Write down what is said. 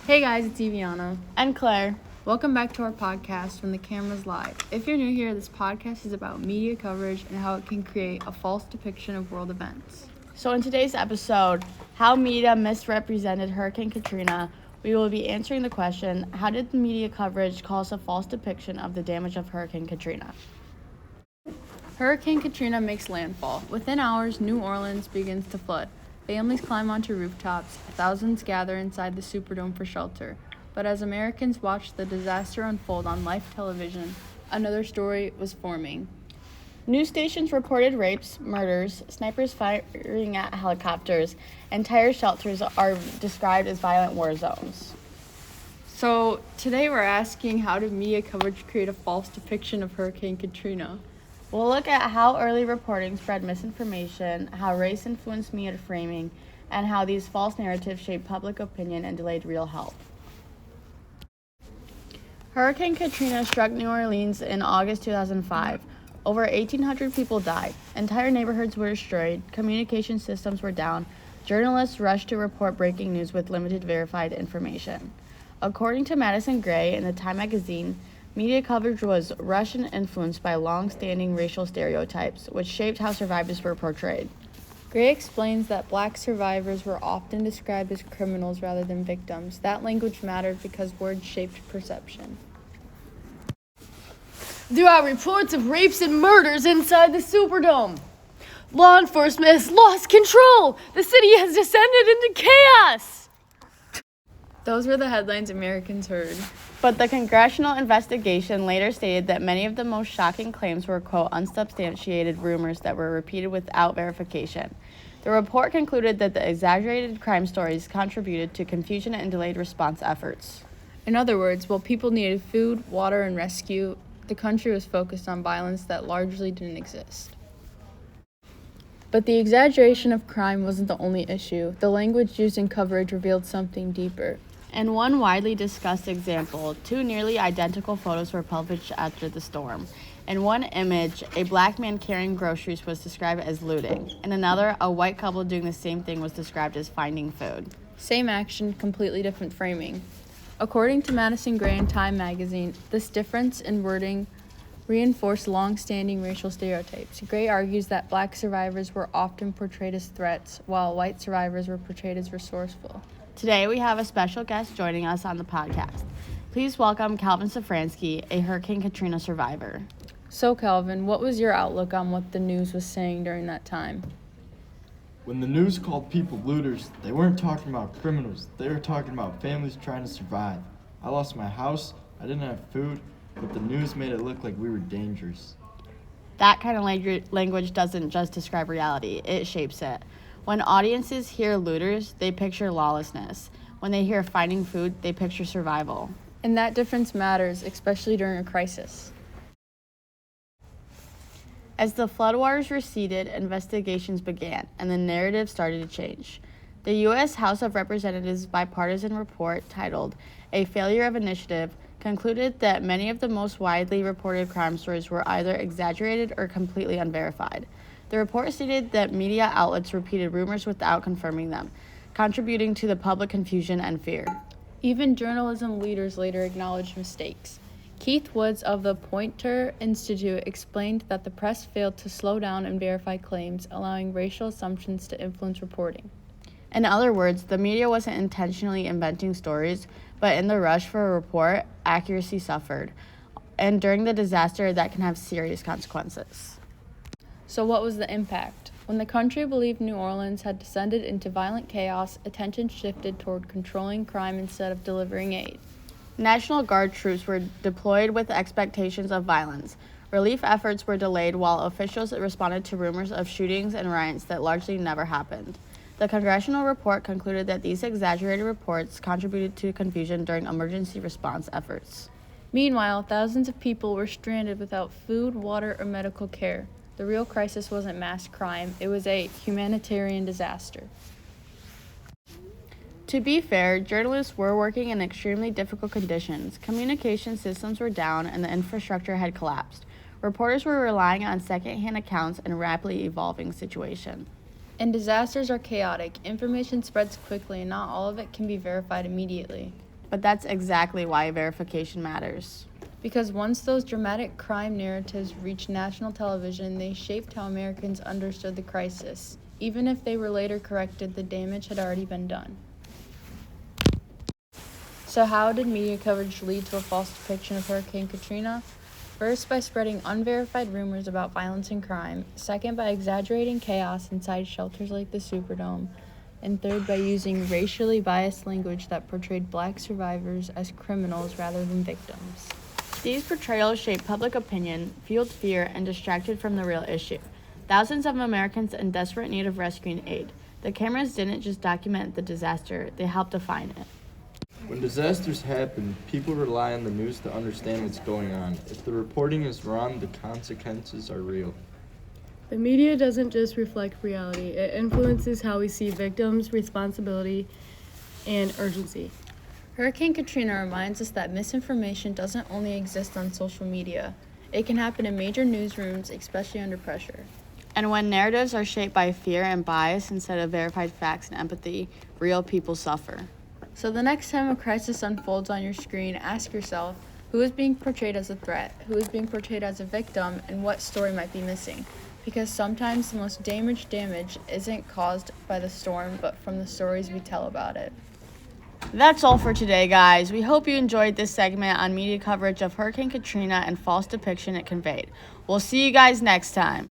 Hey guys, it's Eviana. And Claire. Welcome back to our podcast, When the Camera's Live. If you're new here, this podcast is about media coverage and how it can create a false depiction of world events. So in today's episode, how media misrepresented Hurricane Katrina, we will be answering the question, how did the media coverage cause a false depiction of the damage of Hurricane Katrina? Hurricane Katrina makes landfall. Within hours, New Orleans begins to flood. Families climb onto rooftops. Thousands gather inside the Superdome for shelter. But as Americans watched the disaster unfold on live television, another story was forming. News stations reported rapes, murders, snipers firing at helicopters, entire shelters are described as violent war zones. So today we're asking, how did media coverage create a false depiction of Hurricane Katrina? We'll look at how early reporting spread misinformation, how race influenced media framing, and how these false narratives shaped public opinion and delayed real help. Hurricane Katrina struck New Orleans in August 2005. Over 1,800 people died. Entire neighborhoods were destroyed. Communication systems were down. Journalists rushed to report breaking news with limited verified information. According to Madison Gray in the Time magazine, media coverage was rushed and influenced by long-standing racial stereotypes, which shaped how survivors were portrayed. Gray explains that black survivors were often described as criminals rather than victims. That language mattered because words shaped perception. There are reports of rapes and murders inside the Superdome. Law enforcement has lost control. The city has descended into chaos. Those were the headlines Americans heard. But the congressional investigation later stated that many of the most shocking claims were, quote, unsubstantiated rumors that were repeated without verification. The report concluded that the exaggerated crime stories contributed to confusion and delayed response efforts. In other words, while people needed food, water, and rescue, the country was focused on violence that largely didn't exist. But the exaggeration of crime wasn't the only issue. The language used in coverage revealed something deeper. In one widely discussed example, two nearly identical photos were published after the storm. In one image, a black man carrying groceries was described as looting. In another, a white couple doing the same thing was described as finding food. Same action, completely different framing. According to Madison Gray in Time magazine, this difference in wording reinforced long-standing racial stereotypes. Gray argues that black survivors were often portrayed as threats, while white survivors were portrayed as resourceful. Today, we have a special guest joining us on the podcast. Please welcome Calvin Safransky, a Hurricane Katrina survivor. So, Calvin, what was your outlook on what the news was saying during that time? When the news called people looters, they weren't talking about criminals. They were talking about families trying to survive. I lost my house, I didn't have food, but the news made it look like we were dangerous. That kind of language doesn't just describe reality, it shapes it. When audiences hear looters, they picture lawlessness. When they hear finding food, they picture survival. And that difference matters, especially during a crisis. As the floodwaters receded, investigations began, and the narrative started to change. The U.S. House of Representatives' bipartisan report, titled A Failure of Initiative, concluded that many of the most widely reported crime stories were either exaggerated or completely unverified. The report stated that media outlets repeated rumors without confirming them, contributing to the public confusion and fear. Even journalism leaders later acknowledged mistakes. Keith Woods of the Poynter Institute explained that the press failed to slow down and verify claims, allowing racial assumptions to influence reporting. In other words, the media wasn't intentionally inventing stories, but in the rush for a report, accuracy suffered. And during the disaster, that can have serious consequences. So what was the impact? When the country believed New Orleans had descended into violent chaos, attention shifted toward controlling crime instead of delivering aid. National Guard troops were deployed with expectations of violence. Relief efforts were delayed while officials responded to rumors of shootings and riots that largely never happened. The congressional report concluded that these exaggerated reports contributed to confusion during emergency response efforts. Meanwhile, thousands of people were stranded without food, water, or medical care. The real crisis wasn't mass crime, it was a humanitarian disaster. To be fair, journalists were working in extremely difficult conditions. Communication systems were down and the infrastructure had collapsed. Reporters were relying on second-hand accounts in a rapidly evolving situation. And disasters are chaotic. Information spreads quickly, and not all of it can be verified immediately. But that's exactly why verification matters. Because once those dramatic crime narratives reached national television, they shaped how Americans understood the crisis. Even if they were later corrected, the damage had already been done. So how did media coverage lead to a false depiction of Hurricane Katrina? First, by spreading unverified rumors about violence and crime. Second, by exaggerating chaos inside shelters like the Superdome. And third, by using racially biased language that portrayed black survivors as criminals rather than victims. These portrayals shaped public opinion, fueled fear, and distracted from the real issue. Thousands of Americans in desperate need of rescue and aid. The cameras didn't just document the disaster, they helped define it. When disasters happen, people rely on the news to understand what's going on. If the reporting is wrong, the consequences are real. The media doesn't just reflect reality, it influences how we see victims, responsibility, and urgency. Hurricane Katrina reminds us that misinformation doesn't only exist on social media. It can happen in major newsrooms, especially under pressure. And when narratives are shaped by fear and bias instead of verified facts and empathy, real people suffer. So the next time a crisis unfolds on your screen, ask yourself, who is being portrayed as a threat, who is being portrayed as a victim, and what story might be missing? Because sometimes the most damage isn't caused by the storm, but from the stories we tell about it. That's all for today, guys. We hope you enjoyed this segment on media coverage of Hurricane Katrina and false depiction it conveyed. We'll see you guys next time.